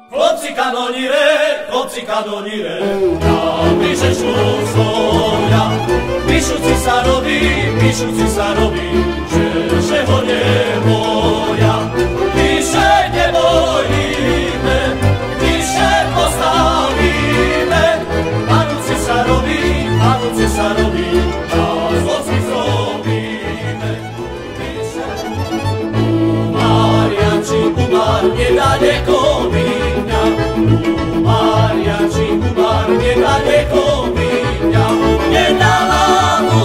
Chłopcy kanonire, tam bliżej stoja. Piszuci sa robi, że ho nie boja. I że nie boimy, i że postawimy. Panucy sa robi, a złoci zrobimy. Umarł niedaleko winia. Umarł niedaleko winia. Nie dała mu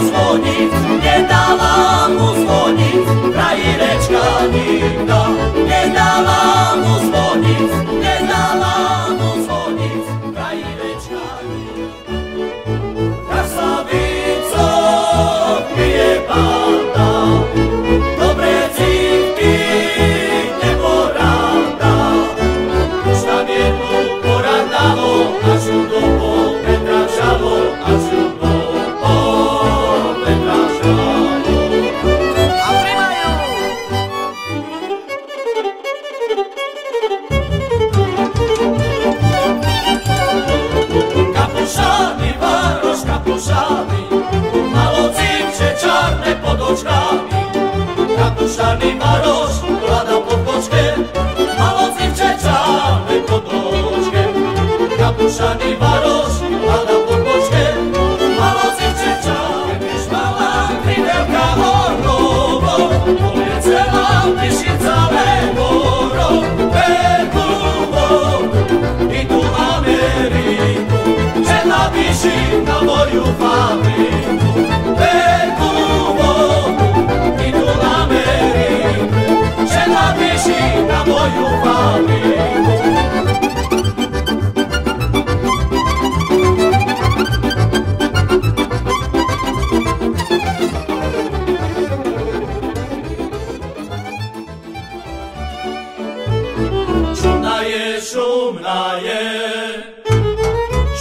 dzwonić, krajireczka nigda. Nie dała mu dzwonić, krajireczka nigda. Krasawico pije pada, dobre dziwki nie porada. Już tam jedno poradało, aż ją do popetrażało, aż ją do popetrażało. Kapuszami, mało dziewczę czarne pod oczkami. Kapuszami Marosz klada pod boczkę, mało dziewczę czarne pod oczkiem. Kapuszami Marosz klada pod boczkę, mało dziewczę czarne. Wiesz mała krydełka orłowo, polecela wyszli całego roku. I tu Ameryku, że napiszy na moją fabryku. I tu Ameryku, że napiszy na moją fabryku. Szumna je,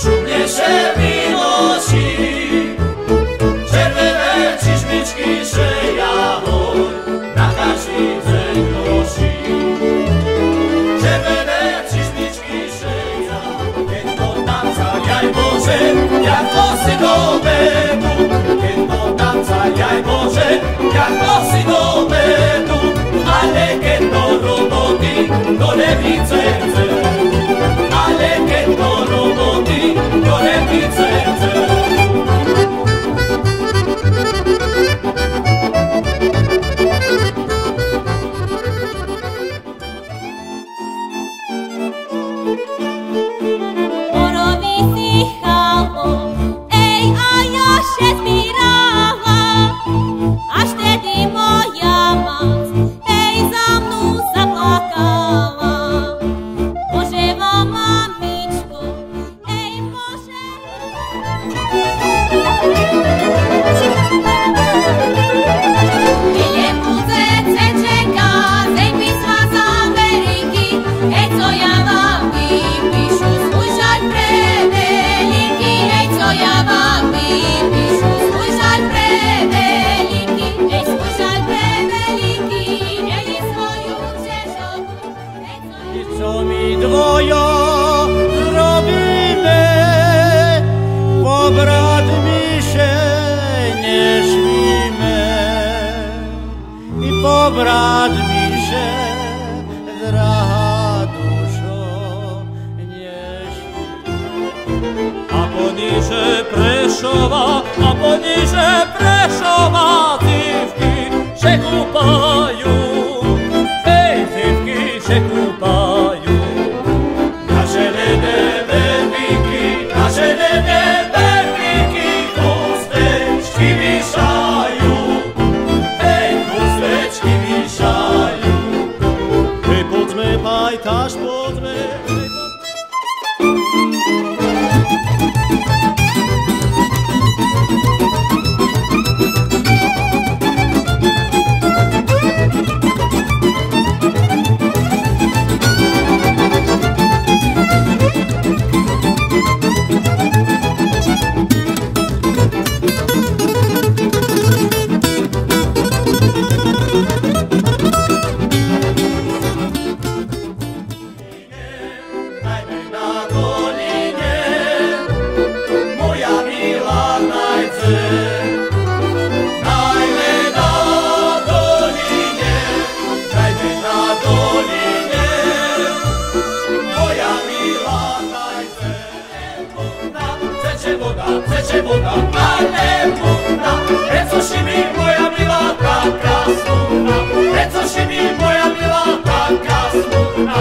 szumnie się wynosi. Czerwone ciżmiczki szejało, na każdy dzień nosi. Czerwone ciżmiczki szejało, kiedy tanca jaj Boże, jak osy do medu. Kiedy tanca jaj Boże, jak osy do medu. Ale kiedy do roboty, do lewicy. Ale kiedy do roboty, do lewicy. Co mi dwojo zrobimy, bo brat mi się nie śmimy. I po brat mi się zra duszo nie śmimy. A poniżej Preszowa dziwki się kupają. Ej, dziwki się kupają. Na zielone berwiki chusteczki wiszają. Ej, chusteczki wiszają. Ty podmy pajtasz, podmy. teče voda, ale mutna, precoši mi moja milá taká smutná, precoši mi moja milá taká smutná.